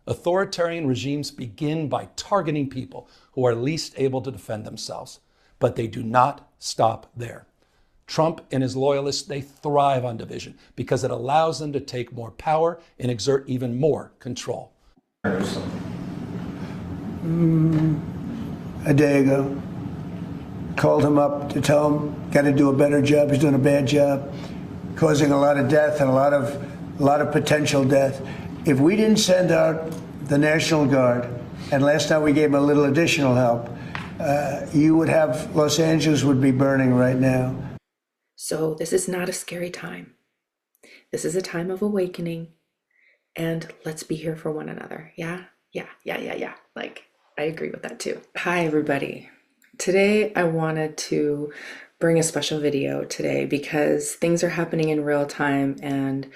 Authoritarian regimes begin by targeting people who are least able to defend themselves, but they do not stop there. Trump and his loyalists, they thrive on division because it allows them to take more power and exert even more control. A day ago, called him up to tell him, got to do a better job. He's doing a bad job, causing a lot of death and a lot of potential death. If we didn't send out the National Guard, and last night we gave him a little additional help, you would have, Los Angeles would be burning right now. So this is not a scary time. This is a time of awakening, and let's be here for one another. Yeah. Like, I agree with that too. Hi, everybody. Today, I wanted to bring a special video today because things are happening in real time, and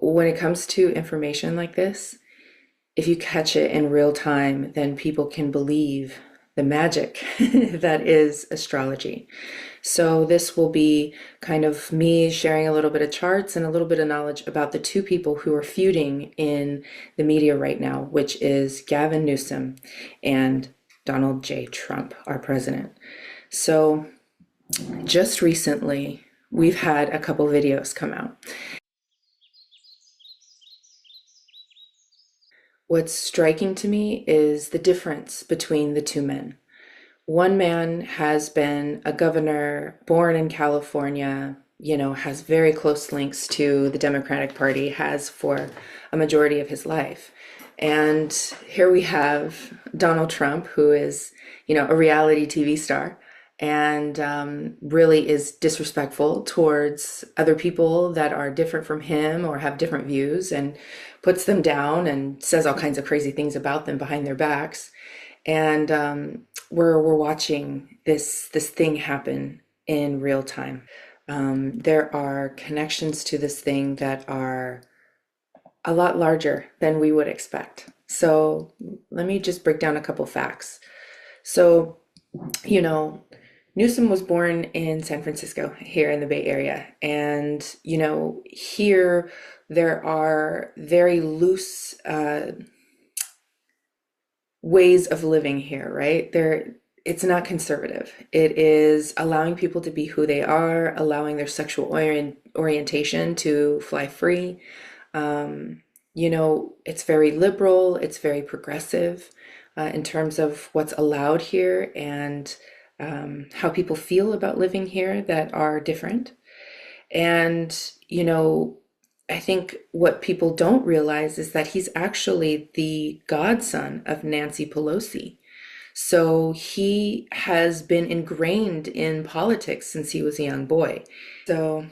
when it comes to information like this, if you catch it in real time, then people can believe the magic that is astrology. So this will be kind of me sharing a little bit of charts and a little bit of knowledge about the two people who are feuding in the media right now, which is Gavin Newsom and Donald J. Trump, our president. So just recently, we've had a couple videos come out. What's striking to me is the difference between the two men. One man has been a governor, born in California, has very close links to the Democratic Party, has for a majority of his life. And here we have Donald Trump, who is, a reality TV star, and really is disrespectful towards other people that are different from him or have different views, and puts them down and says all kinds of crazy things about them behind their backs. And we're watching this thing happen in real time. There are connections to this thing that are a lot larger than we would expect. So let me just break down a couple facts. So, Newsom was born in San Francisco, here in the Bay Area. And, here there are very loose ways of living here, right? It's not conservative. It is allowing people to be who they are, allowing their sexual orientation to fly free. It's very liberal, it's very progressive in terms of what's allowed here, and how people feel about living here that are different. And, I think what people don't realize is that he's actually the godson of Nancy Pelosi. So he has been ingrained in politics since he was a young boy. So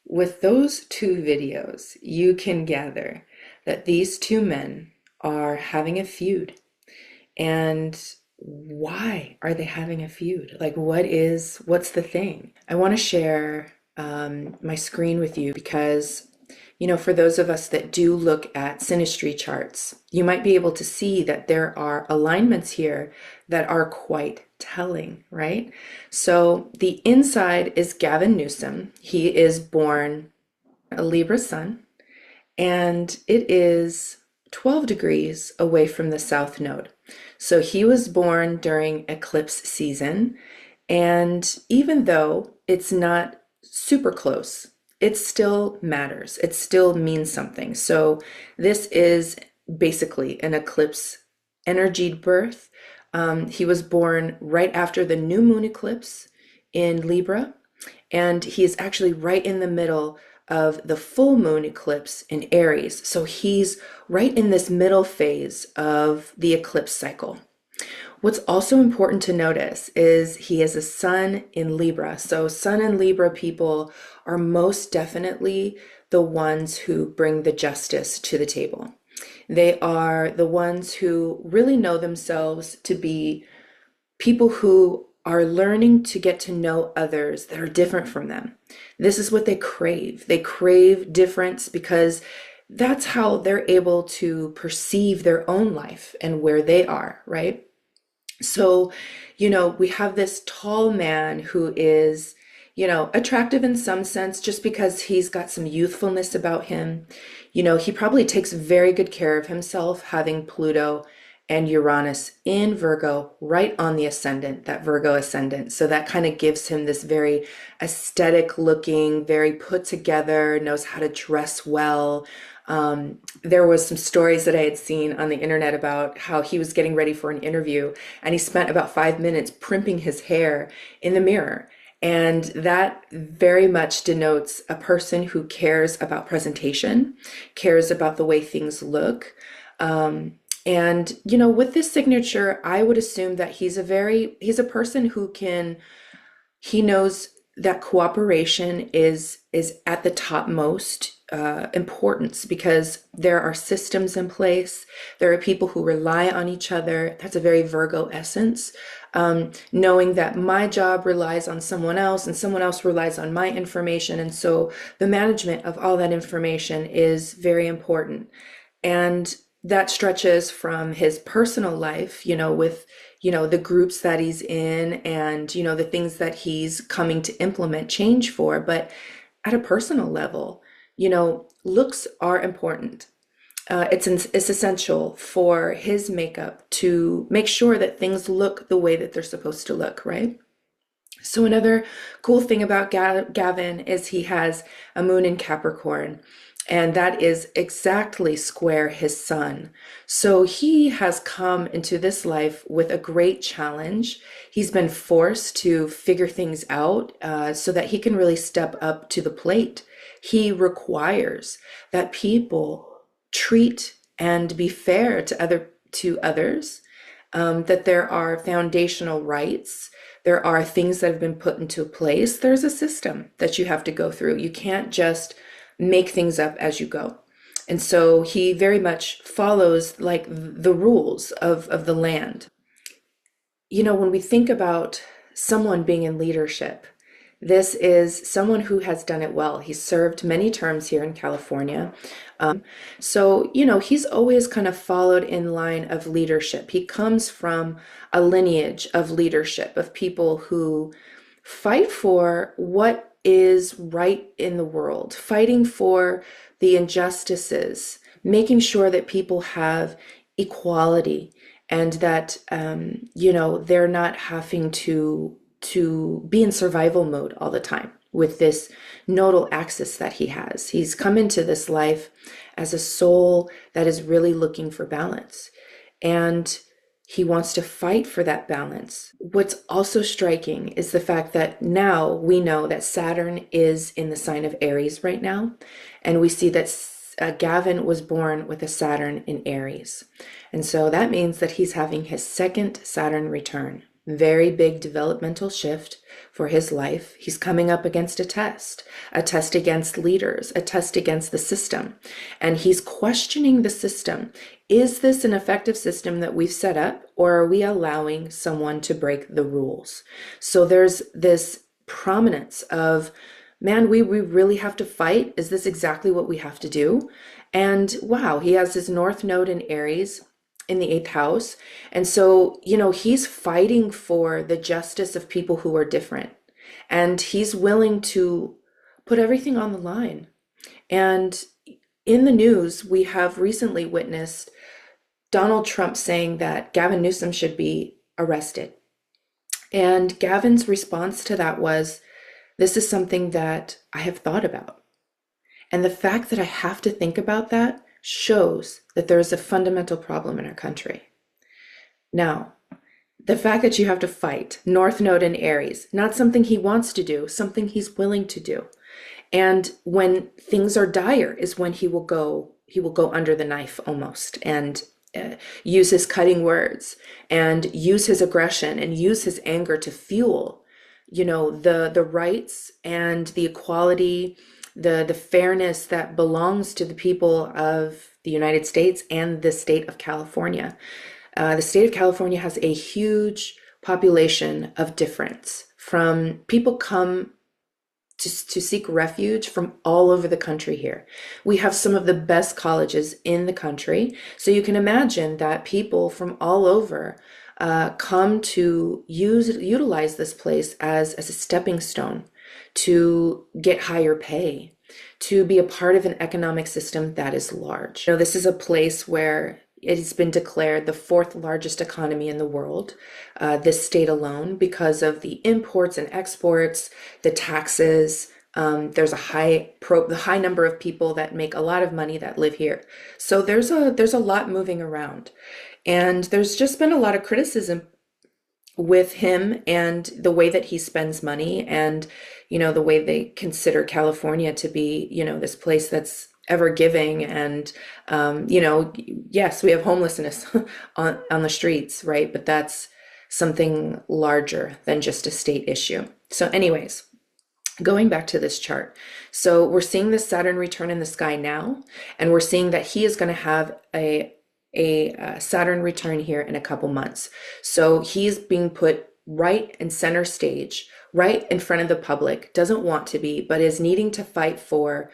with those two videos, you can gather that these two men are having a feud. And why are they having a feud? Like, what's the thing? I want to share my screen with you because, for those of us that do look at synastry charts, you might be able to see that there are alignments here that are quite telling, right? So the inside is Gavin Newsom. He is born a Libra sun, and it is 12 degrees away from the South Node. So he was born during eclipse season, and even though it's not super close, it still matters. It still means something. So this is basically an eclipse energied birth. He was born right after the new moon eclipse in Libra, and he is actually right in the middle of the full moon eclipse in Aries. So he's right in this middle phase of the eclipse cycle. What's also important to notice is he has a sun in Libra. So sun and Libra people are most definitely the ones who bring the justice to the table. They are the ones who really know themselves to be people who are learning to get to know others that are different from them. This is what they crave. They crave difference because that's how they're able to perceive their own life and where they are, right? So, we have this tall man who is, attractive in some sense, just because he's got some youthfulness about him. He probably takes very good care of himself, having Pluto and Uranus in Virgo right on the ascendant, that Virgo ascendant. So that kind of gives him this very aesthetic looking, very put together, knows how to dress well. There was some stories that I had seen on the internet about how he was getting ready for an interview and he spent about 5 minutes primping his hair in the mirror. And that very much denotes a person who cares about presentation, cares about the way things look. With this signature, I would assume that he's a person who he knows that cooperation is at the topmost importance, because there are systems in place. There are people who rely on each other. That's a very Virgo essence. Knowing that my job relies on someone else and someone else relies on my information. And so the management of all that information is very important. And that stretches from his personal life, with, the groups that he's in and, the things that he's coming to implement change for. But at a personal level, looks are important. It's essential for his makeup to make sure that things look the way that they're supposed to look, right? So another cool thing about Gavin is he has a moon in Capricorn, and that is exactly square his sun. So he has come into this life with a great challenge. He's been forced to figure things out so that he can really step up to the plate. He requires that people treat and be fair to others, that there are foundational rights. There are things that have been put into place. There's a system that you have to go through. You can't just make things up as you go. And so he very much follows like the rules of the land. When we think about someone being in leadership, this is someone who has done it well. He's served many terms here in California. He's always kind of followed in line of leadership. He comes from a lineage of leadership, of people who fight for what is right in the world, fighting for the injustices, making sure that people have equality and that, they're not having to be in survival mode all the time with this nodal axis that he has. He's come into this life as a soul that is really looking for balance, and he wants to fight for that balance. What's also striking is the fact that now we know that Saturn is in the sign of Aries right now, and we see that Gavin was born with a Saturn in Aries. And so that means that he's having his second Saturn return. Very big developmental shift for his life. He's coming up against a test against leaders, a test against the system. And he's questioning the system. Is this an effective system that we've set up, or are we allowing someone to break the rules? So there's this prominence of, man, we really have to fight. Is this exactly what we have to do? And wow, he has his North Node in Aries in the 8th house. And so, he's fighting for the justice of people who are different. And he's willing to put everything on the line. And in the news, we have recently witnessed Donald Trump saying that Gavin Newsom should be arrested. And Gavin's response to that was, this is something that I have thought about. And the fact that I have to think about that shows that there is a fundamental problem in our country. Now, the fact that you have to fight, North Node in Aries, not something he wants to do, something he's willing to do. And when things are dire is when he will go under the knife almost, and use his cutting words and use his aggression and use his anger to fuel, the rights and the equality, the fairness that belongs to the people of the United States and the state of California. The state of California has a huge population of difference. From people come to seek refuge from all over the country here. We have some of the best colleges in the country. So you can imagine that people from all over come to utilize this place as a stepping stone to get higher pay, to be a part of an economic system that is large. This is a place where it's been declared the fourth largest economy in the world, this state alone, because of the imports and exports, the taxes. There's the high number of people that make a lot of money that live here. So there's a lot moving around. And there's just been a lot of criticism with him and the way that he spends money, and the way they consider California to be this place that's ever giving. And yes, we have homelessness on the streets, right? But that's something larger than just a state issue. So anyways, going back to this chart, so we're seeing this Saturn return in the sky now, and we're seeing that he is going to have a Saturn return here in a couple months. So he's being put right in center stage, right in front of the public, doesn't want to be, but is needing to fight for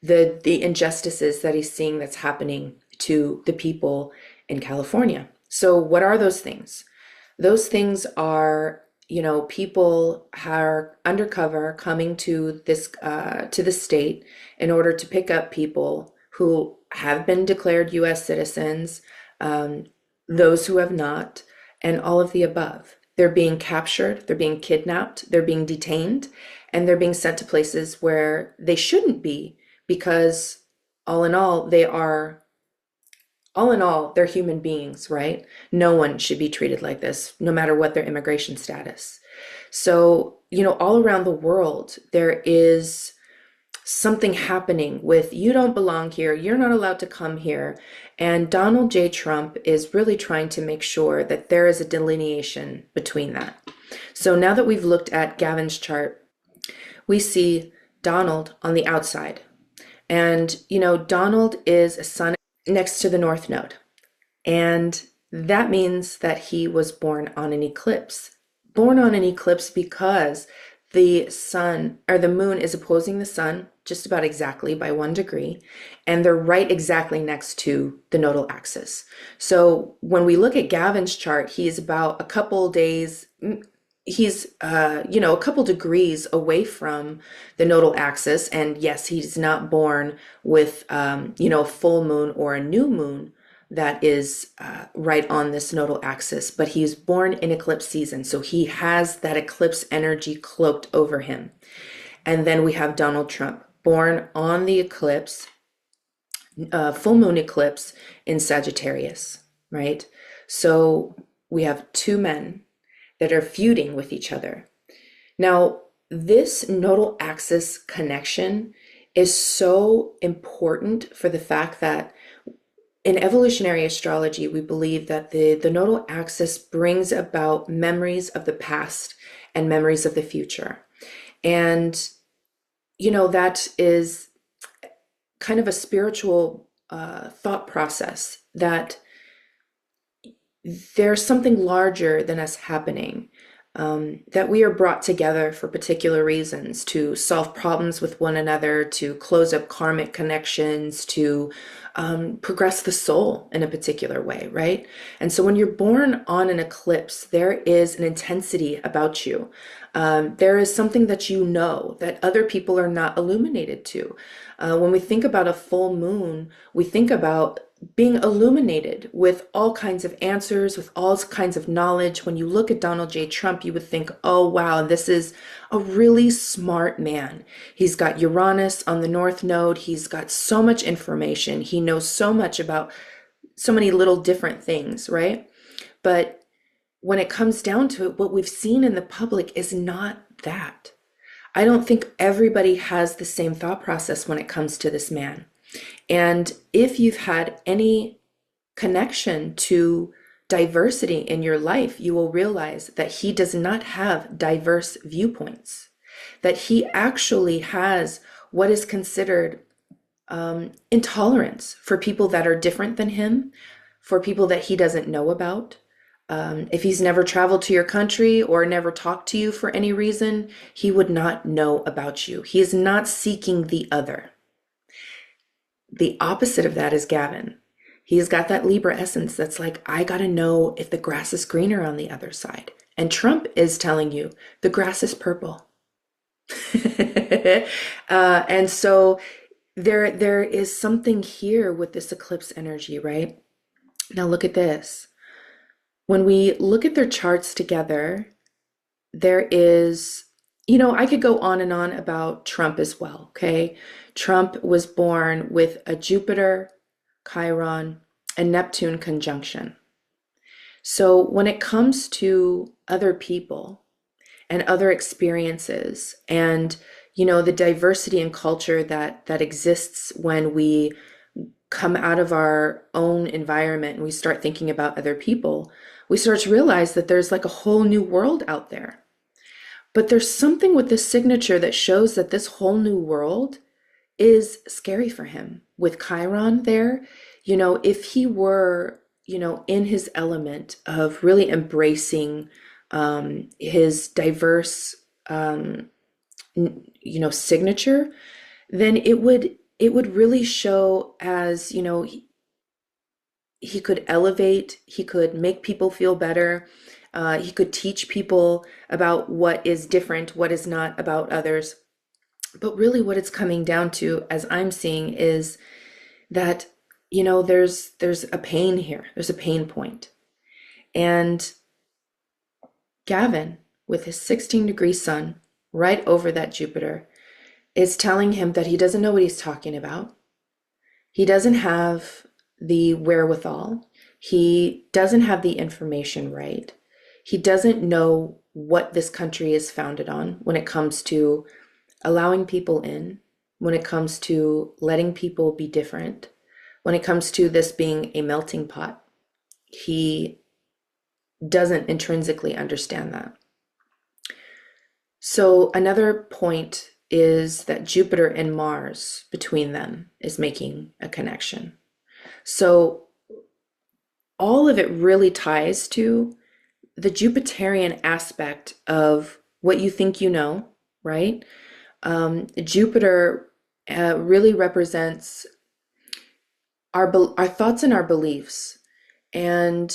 the injustices that he's seeing that's happening to the people in California. So what are those things? Those things are, people are undercover coming to the state in order to pick up people who have been declared U.S. citizens, those who have not, and all of the above. They're being captured, they're being kidnapped, they're being detained, and they're being sent to places where they shouldn't be, because all in all, they're human beings, right? No one should be treated like this, no matter what their immigration status. So, all around the world, there is something happening with, you don't belong here, you're not allowed to come here. And Donald J. Trump is really trying to make sure that there is a delineation between that. So now that we've looked at Gavin's chart, we see Donald on the outside. And, Donald is a sun next to the North Node. And that means that he was born on an eclipse. Born on an eclipse because the sun or the moon is opposing the sun just about exactly by 1 degree, and they're right exactly next to the nodal axis. So when we look at Gavin's chart, he's about a couple days, he's a couple degrees away from the nodal axis. And yes, he's not born with a full moon or a new moon that is right on this nodal axis, but he's born in eclipse season, so he has that eclipse energy cloaked over him. And then we have Donald Trump, born on the eclipse, full moon eclipse in Sagittarius, right? So we have two men that are feuding with each other. Now, this nodal axis connection is so important for the fact that in evolutionary astrology, we believe that the nodal axis brings about memories of the past and memories of the future. And, that is kind of a spiritual thought process, that there's something larger than us happening, that we are brought together for particular reasons, to solve problems with one another, to close up karmic connections, to progress the soul in a particular way, right? And so when you're born on an eclipse, there is an intensity about you. There is something that that other people are not illuminated to. When we think about a full moon, we think about being illuminated with all kinds of answers, with all kinds of knowledge. When you look at Donald J. Trump, you would think, oh, wow, this is a really smart man. He's got Uranus on the North Node. He's got so much information. He knows so much about so many little different things, right? But when it comes down to it, what we've seen in the public is not that. I don't think everybody has the same thought process when it comes to this man. And if you've had any connection to diversity in your life, you will realize that he does not have diverse viewpoints, that he actually has what is considered intolerance for people that are different than him, for people that he doesn't know about. If he's never traveled to your country or never talked to you for any reason, he would not know about you. He is not seeking the other. The opposite of that is Gavin. He's got that Libra essence that's like, I got to know if the grass is greener on the other side. And Trump is telling you the grass is purple. And so there is something here with this eclipse energy, right? Now look at this. When we look at their charts together, there is, I could go on and on about Trump as well, okay? Trump was born with a Jupiter, Chiron, and Neptune conjunction. So when it comes to other people and other experiences and the diversity and culture that exists when we come out of our own environment and we start thinking about other people, we start to realize that there's like a whole new world out there. But there's something with this signature that shows that this whole new world is scary for him. With Chiron there, if he were, in his element of really embracing his diverse, signature, then it would really show as, he could elevate, he could make people feel better. He could teach people about what is different, what is not about others. But really what it's coming down to, as I'm seeing, is that, there's a pain here. There's a pain point. And Gavin, with his 16-degree sun right over that Jupiter, is telling him that he doesn't know what he's talking about. He doesn't have the wherewithal. He doesn't have the information right. He doesn't know what this country is founded on when it comes to allowing people in, when it comes to letting people be different, when it comes to this being a melting pot. He doesn't intrinsically understand that. So another point is that Jupiter and Mars between them is making a connection. So all of it really ties to the Jupiterian aspect of what you think you know, right? Jupiter really represents our thoughts and our beliefs. And,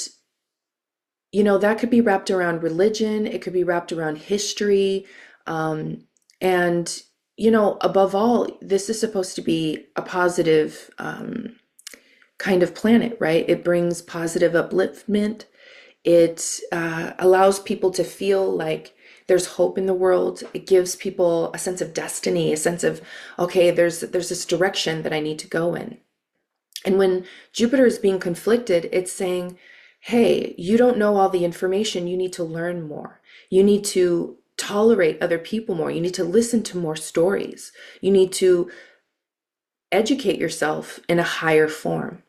that could be wrapped around religion. It could be wrapped around history. And, above all, this is supposed to be a positive kind of planet, right? It brings positive upliftment. It allows people to feel like there's hope in the world. It gives people a sense of destiny, a sense of, okay, there's this direction that I need to go in. And when Jupiter is being conflicted, it's saying, hey, you don't know all the information. You need to learn more. You need to tolerate other people more. You need to listen to more stories. You need to educate yourself in a higher form.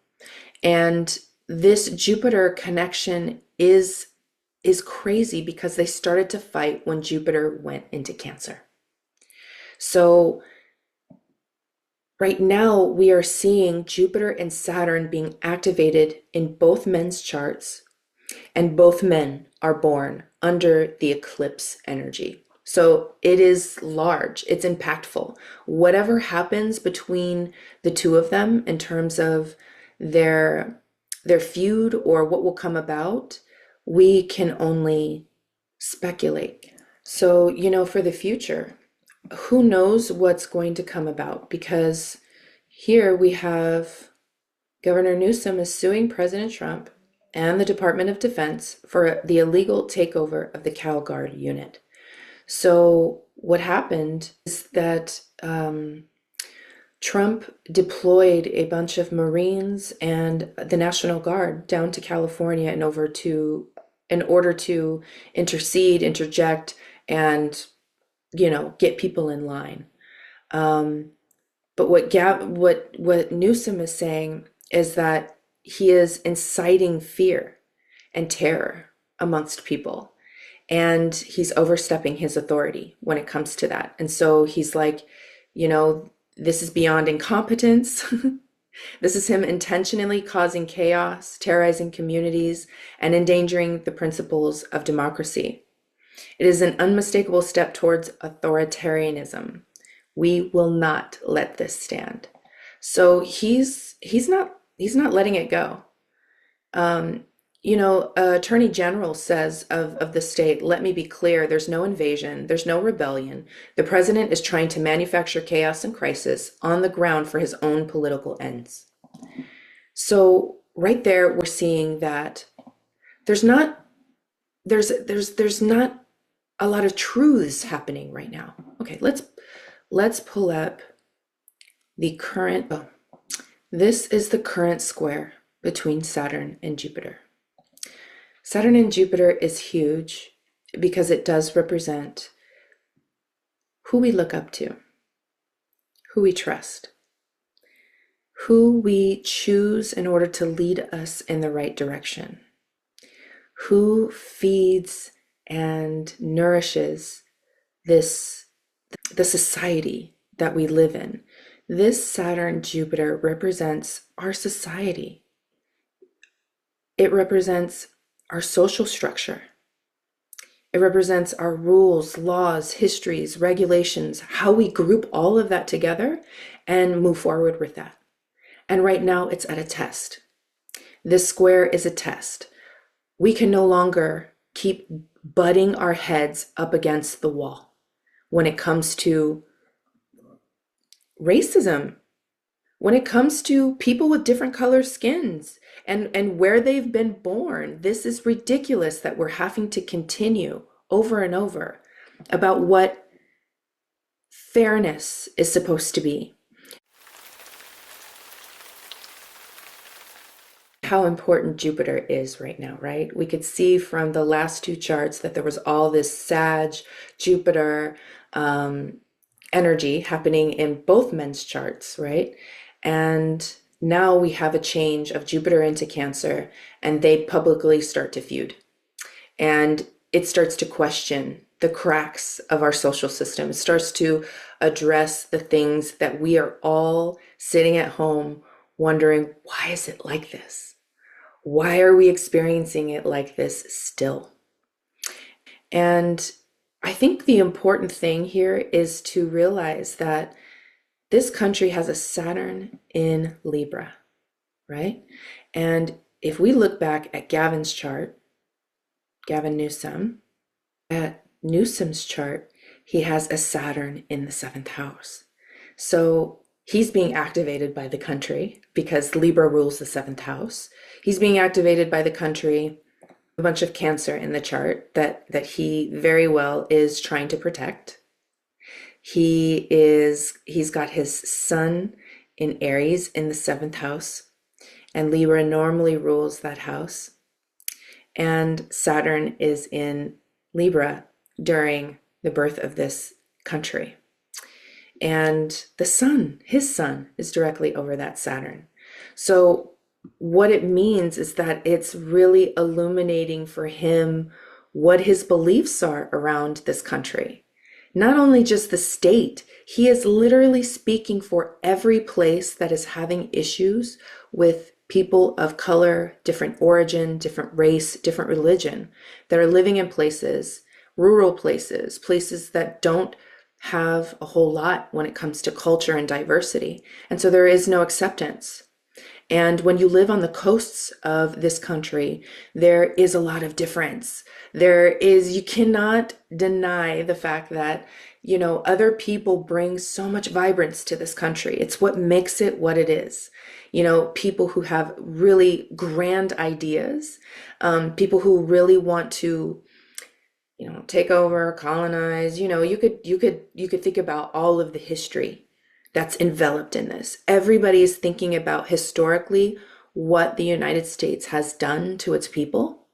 And this Jupiter connection is crazy because they started to fight when Jupiter went into Cancer. So right now we are seeing Jupiter and Saturn being activated in both men's charts, and both men are born under the eclipse energy. So it is large, it's impactful. Whatever happens between the two of them in terms of their feud or what will come about, we can only speculate. So, for the future, who knows what's going to come about? Because here we have Governor Newsom is suing President Trump and the Department of Defense for the illegal takeover of the Cal Guard unit. So what happened is that Trump deployed a bunch of Marines and the National Guard down to California and in order to interject, and get people in line. But what Newsom is saying is that he is inciting fear and terror amongst people, and he's overstepping his authority when it comes to that. And so he's like, this is beyond incompetence. This is him intentionally causing chaos, terrorizing communities, and endangering the principles of democracy. It is an unmistakable step towards authoritarianism. We will not let this stand. So he's not letting it go. Attorney General says of the state, let me be clear, there's no invasion, there's no rebellion. The president is trying to manufacture chaos and crisis on the ground for his own political ends. So right there, we're seeing that there's not there's not a lot of truths happening right now. Okay, let's pull up the current. Oh, this is the current square between Saturn and Jupiter. Saturn and Jupiter is huge because it does represent who we look up to, who we trust, who we choose in order to lead us in the right direction, who feeds and nourishes the society that we live in. This Saturn Jupiter represents our society. It represents our social structure. It represents our rules, laws, histories, regulations, how we group all of that together and move forward with that. And right now it's at a test. This square is a test. We can no longer keep butting our heads up against the wall when it comes to racism, when it comes to people with different color skins and where they've been born. This is ridiculous that we're having to continue over and over about what fairness is supposed to be. How important Jupiter is right now, right? We could see from the last two charts that there was all this Sag, Jupiter energy happening in both men's charts, right? And now we have a change of Jupiter into Cancer, and they publicly start to feud. And it starts to question the cracks of our social system. It starts to address the things that we are all sitting at home wondering, why is it like this? Why are we experiencing it like this still? And I think the important thing here is to realize that this country has a Saturn in Libra, right? And if we look back at Gavin's chart, Gavin Newsom, at Newsom's chart, he has a Saturn in the 7th house. So he's being activated by the country because Libra rules the 7th house. He's being activated by the country, a bunch of Cancer in the chart that he very well is trying to protect. He's got his sun in Aries in the 7th house, and Libra normally rules that house. And Saturn is in Libra during the birth of this country. And the sun, his sun, is directly over that Saturn. So what it means is that it's really illuminating for him what his beliefs are around this country. Not only just the state, he is literally speaking for every place that is having issues with people of color, different origin, different race, different religion, that are living in places, rural places, places that don't have a whole lot when it comes to culture and diversity. And so there is no acceptance. And when you live on the coasts of this country, there is a lot of difference. You cannot deny the fact that, other people bring so much vibrance to this country. It's what makes it what it is. People who have really grand ideas, people who really want to, take over, colonize. You could think about all of the history that's enveloped in this. Everybody is thinking about historically what the United States has done to its people,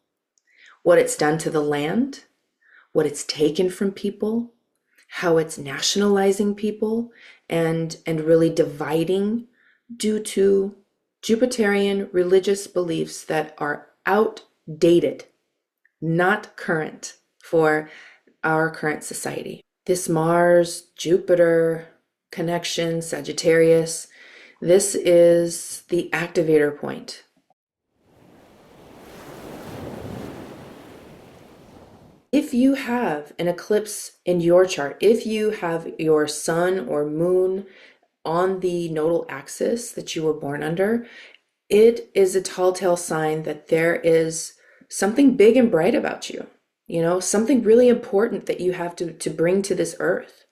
what it's done to the land, what it's taken from people, how it's nationalizing people and really dividing due to Jupiterian religious beliefs that are outdated, not current for our current society. This Mars, Jupiter connection, Sagittarius, this is the activator point. If you have an eclipse in your chart, if you have your sun or moon on the nodal axis that you were born under, it is a tall tale sign that there is something big and bright about you, something really important that you have to bring to this earth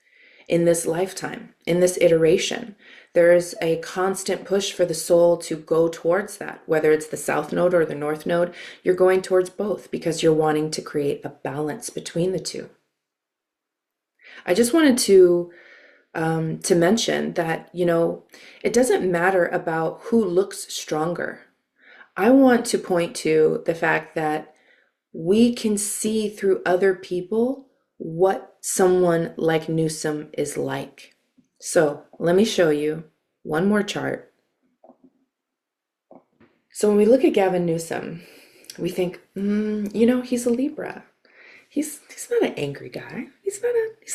in this lifetime, in this iteration. There's a constant push for the soul to go towards that, whether it's the South Node or the North Node, you're going towards both because you're wanting to create a balance between the two. I just wanted to mention that, it doesn't matter about who looks stronger. I want to point to the fact that we can see through other people what someone like Newsom is like. So let me show you one more chart. So when we look at Gavin Newsom, we think, he's a Libra. He's not an angry guy. He's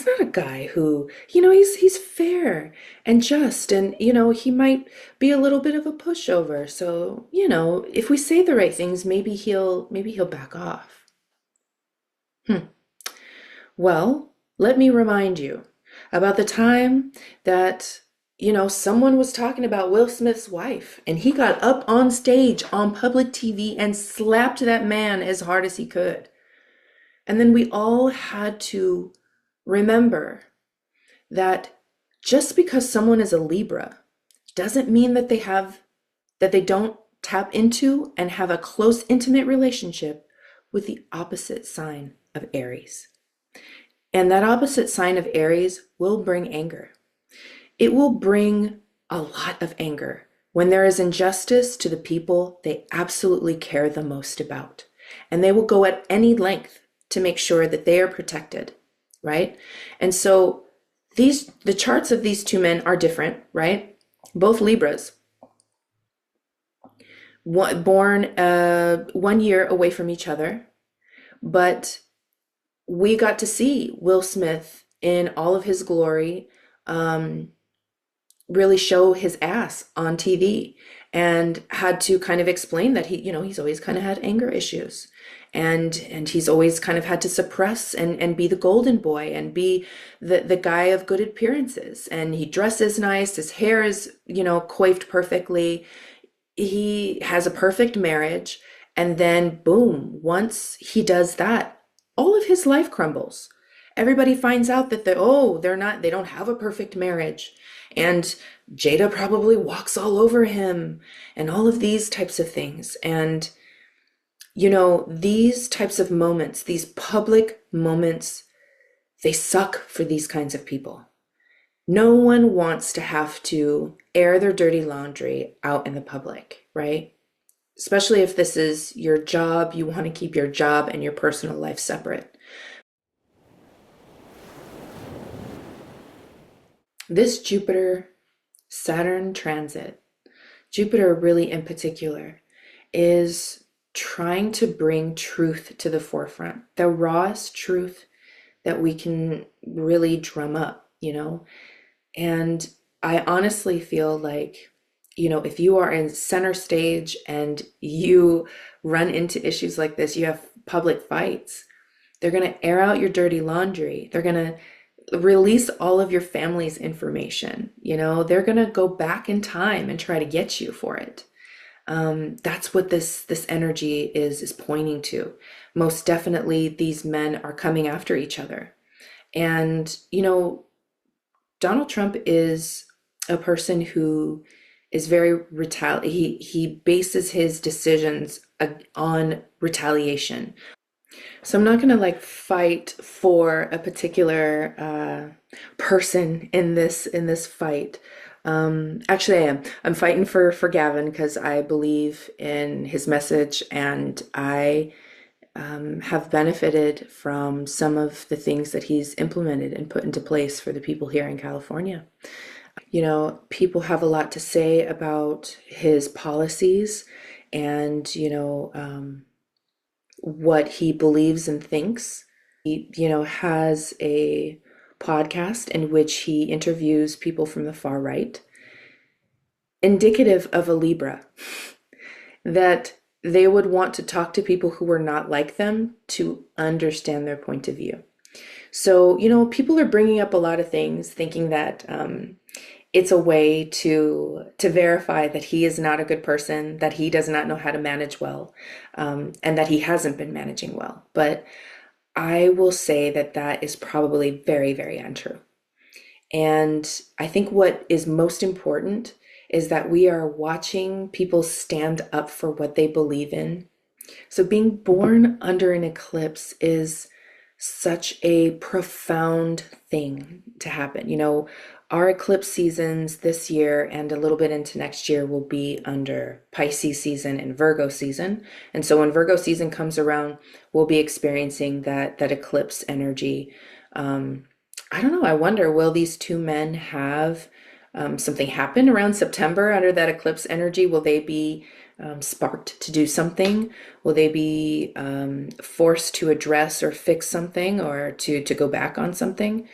not a guy who, he's fair and just, and he might be a little bit of a pushover. So, if we say the right things, maybe he'll back off. Well, let me remind you about the time that, someone was talking about Will Smith's wife, and he got up on stage on public TV and slapped that man as hard as he could. And then we all had to remember that just because someone is a Libra doesn't mean that they don't tap into and have a close, intimate relationship with the opposite sign of Aries. And that opposite sign of Aries will bring anger. It will bring a lot of anger when there is injustice to the people they absolutely care the most about. And they will go at any length to make sure that they are protected, right? And so the charts of these two men are different, right? Both Libras, born 1 year away from each other, but we got to see Will Smith in all of his glory, really show his ass on TV, and had to kind of explain that he's always kind of had anger issues. And he's always kind of had to suppress and be the golden boy and be the guy of good appearances. And he dresses nice, his hair is, coiffed perfectly. He has a perfect marriage. And then boom, once he does that, all of his life crumbles. Everybody finds out that they don't have a perfect marriage. And Jada probably walks all over him and all of these types of things. And these types of moments, these public moments, they suck for these kinds of people. No one wants to have to air their dirty laundry out in the public, right? Especially if this is your job, you want to keep your job and your personal life separate. This Jupiter-Saturn transit, Jupiter really in particular, is trying to bring truth to the forefront, the rawest truth that we can really drum up, And I honestly feel like, if you are in center stage and you run into issues like this, you have public fights, they're going to air out your dirty laundry. They're going to release all of your family's information. They're going to go back in time and try to get you for it. That's what this energy is pointing to. Most definitely, these men are coming after each other. And, Donald Trump is a person who is very he bases his decisions on retaliation. So I'm not gonna fight for a particular person in this fight. Actually, I am. I'm fighting for Gavin because I believe in his message, and I have benefited from some of the things that he's implemented and put into place for the people here in California. People have a lot to say about his policies and, what he believes and thinks. He, has a podcast in which he interviews people from the far right, indicative of a Libra, that they would want to talk to people who were not like them to understand their point of view. So, people are bringing up a lot of things, thinking that it's a way to verify that he is not a good person, that he does not know how to manage well, and that he hasn't been managing well. But I will say that that is probably very, very untrue. And I think what is most important is that we are watching people stand up for what they believe in. So being born under an eclipse is such a profound thing to happen. Our eclipse seasons this year and a little bit into next year will be under Pisces season and Virgo season. And so when Virgo season comes around, we'll be experiencing that eclipse energy. I don't know. I wonder, will these two men have something happen around September under that eclipse energy? Will they be sparked to do something? Will they be forced to address or fix something, or to go back on something?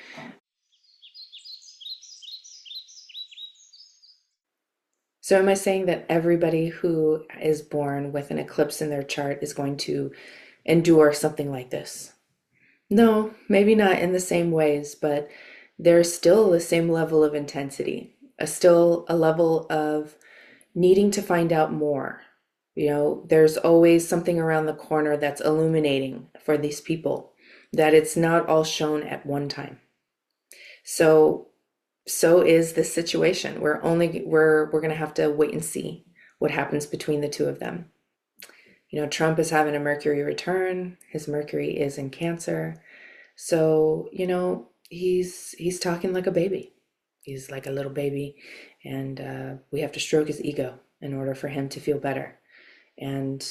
So am I saying that everybody who is born with an eclipse in their chart is going to endure something like this? No, maybe not in the same ways, but there's still the same level of intensity, still a level of needing to find out more. There's always something around the corner that's illuminating for these people, that it's not all shown at one time. So is this situation. We're going to have to wait and see what happens between the two of them. Trump is having a Mercury return. His Mercury is in Cancer. So, he's talking like a baby. He's like a little baby, and we have to stroke his ego in order for him to feel better. And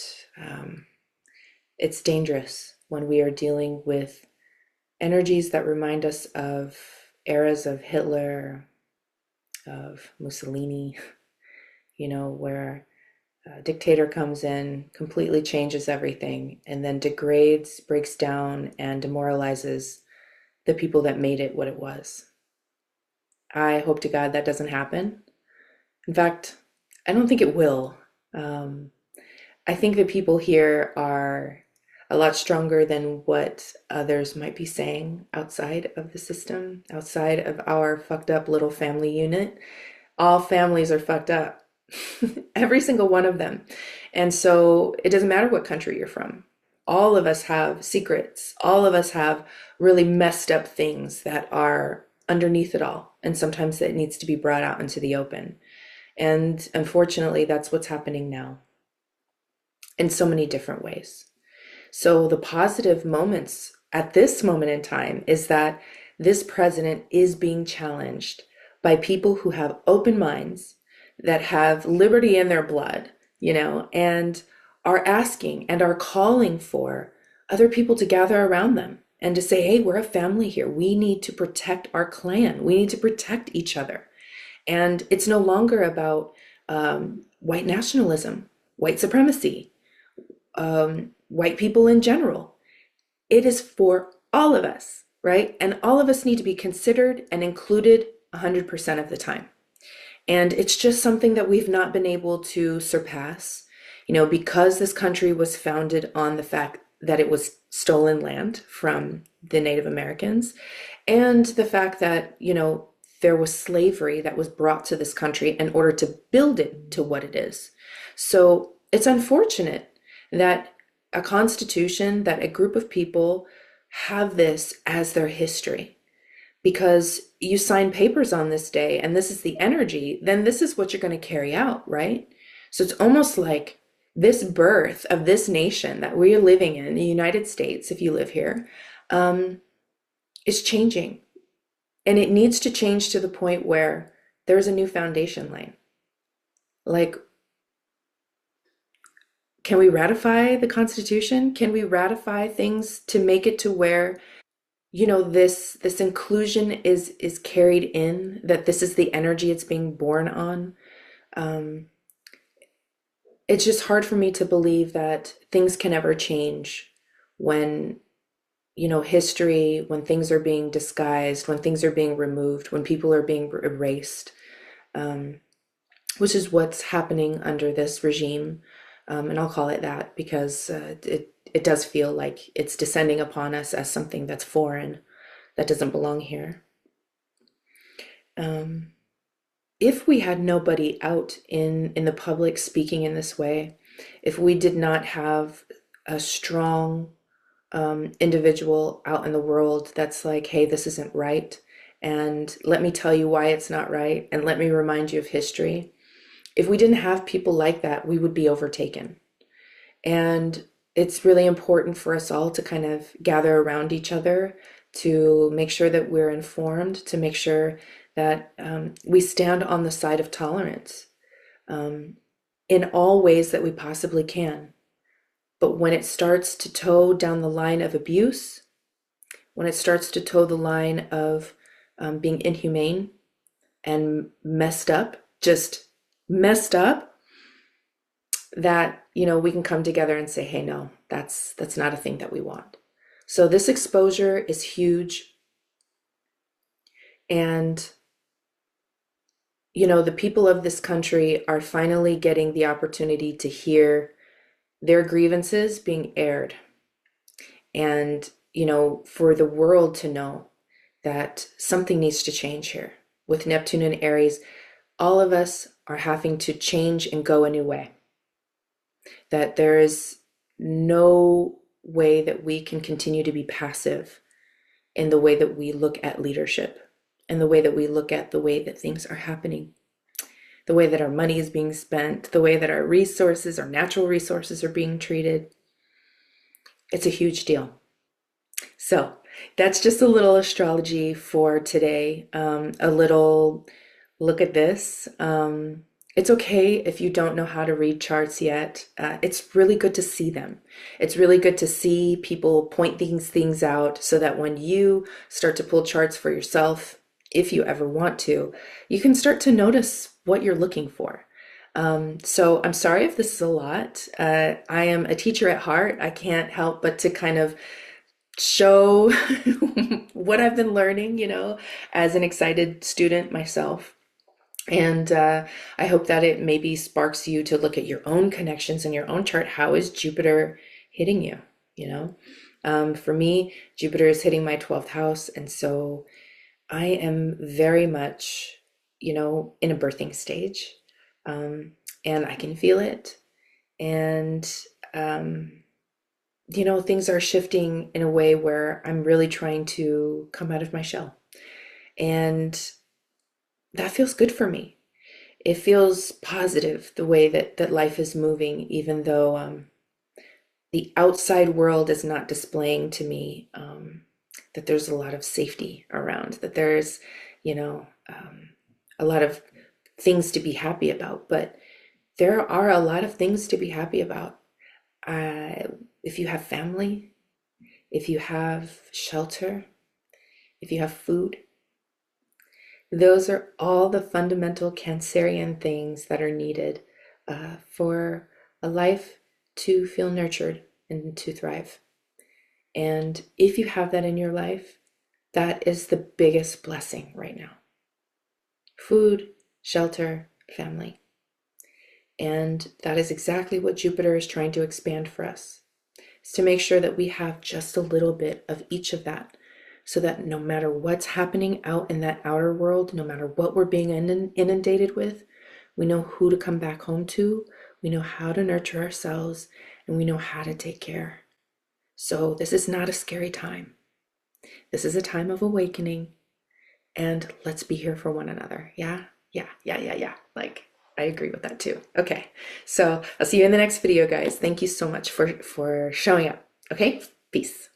it's dangerous when we are dealing with energies that remind us of eras of Hitler, of Mussolini, where a dictator comes in, completely changes everything, and then degrades, breaks down, and demoralizes the people that made it what it was. I hope to God that doesn't happen. In fact, I don't think it will. I think the people here are a lot stronger than what others might be saying outside of the system, outside of our fucked up little family unit. All families are fucked up. Every single one of them. And so it doesn't matter what country you're from. All of us have secrets. All of us have really messed up things that are underneath it all. And sometimes it needs to be brought out into the open. And unfortunately, that's what's happening now in so many different ways. So the positive moments at this moment in time is that this president is being challenged by people who have open minds, that have liberty in their blood, and are asking and are calling for other people to gather around them and to say, hey, we're a family here. We need to protect our clan. We need to protect each other. And it's no longer about white nationalism, white supremacy, white people in general. It is for all of us, right? And all of us need to be considered and included 100% of the time. And it's just something that we've not been able to surpass, because this country was founded on the fact that it was stolen land from the Native Americans, and the fact that, there was slavery that was brought to this country in order to build it to what it is. So it's unfortunate that a constitution, that a group of people have this as their history. Because you sign papers on this day and this is the energy, then this is what you're going to carry out, right? So it's almost like this birth of this nation that we are living in the United States, if you live here, is changing. And it needs to change to the point where there's a new foundation laying. Like, can we ratify the Constitution? Can we ratify things to make it to where this inclusion is carried in, that this is the energy it's being born on? It's just hard for me to believe that things can ever change when, history, when things are being disguised, when things are being removed, when people are being erased, which is what's happening under this regime. And I'll call it that because it does feel like it's descending upon us as something that's foreign, that doesn't belong here. if we had nobody out in the public speaking in this way, if we did not have a strong individual out in the world that's like, hey, this isn't right, and let me tell you why it's not right, and let me remind you of history. If we didn't have people like that, we would be overtaken. And it's really important for us all to kind of gather around each other to make sure that we're informed, to make sure that we stand on the side of tolerance in all ways that we possibly can. But when it starts to toe down the line of abuse, when it starts to toe the line of being inhumane and messed up, just messed up, that, you know, we can come together and say, hey, no, that's not a thing that we want. So this exposure is huge. And, you know, the people of this country are finally getting the opportunity to hear their grievances being aired. And, you know, for the world to know that something needs to change here. With Neptune and Aries, all of us are having to change and go a new way. That there is no way that we can continue to be passive in the way that we look at leadership, and the way that we look at the way that things are happening, the way that our money is being spent, the way that our resources, our natural resources are being treated. It's a huge deal. So that's just a little astrology for today. A little look at this. It's okay if you don't know how to read charts yet. It's really good to see them. It's really good to see people point these things out so that when you start to pull charts for yourself, if you ever want to, you can start to notice what you're looking for. So I'm sorry if this is a lot. I am a teacher at heart. I can't help but to kind of show what I've been learning, you know, as an excited student myself. And I hope that it maybe sparks you to look at your own connections in your own chart. How is Jupiter hitting you? You know, for me, Jupiter is hitting my 12th house. And so I am very much, you know, in a birthing stage. And I can feel it. And, you know, things are shifting in a way where I'm really trying to come out of my shell. And that feels good for me. It feels positive the way that life is moving, even though the outside world is not displaying to me that there's a lot of safety around, that there's, you know, a lot of things to be happy about. But there are a lot of things to be happy about. If you have family, if you have shelter, if you have food, those are all the fundamental Cancerian things that are needed for a life to feel nurtured and to thrive. And if you have that in your life, that is the biggest blessing right now. Food, shelter, family. And that is exactly what Jupiter is trying to expand for us. Is to make sure that we have just a little bit of each of that, so that no matter what's happening out in that outer world, no matter what we're being inundated with, we know who to come back home to, we know how to nurture ourselves, and we know how to take care. So this is not a scary time. This is a time of awakening, and let's be here for one another. Yeah. Like, I agree with that too. Okay, so I'll see you in the next video, guys. Thank you so much for showing up. Okay, peace.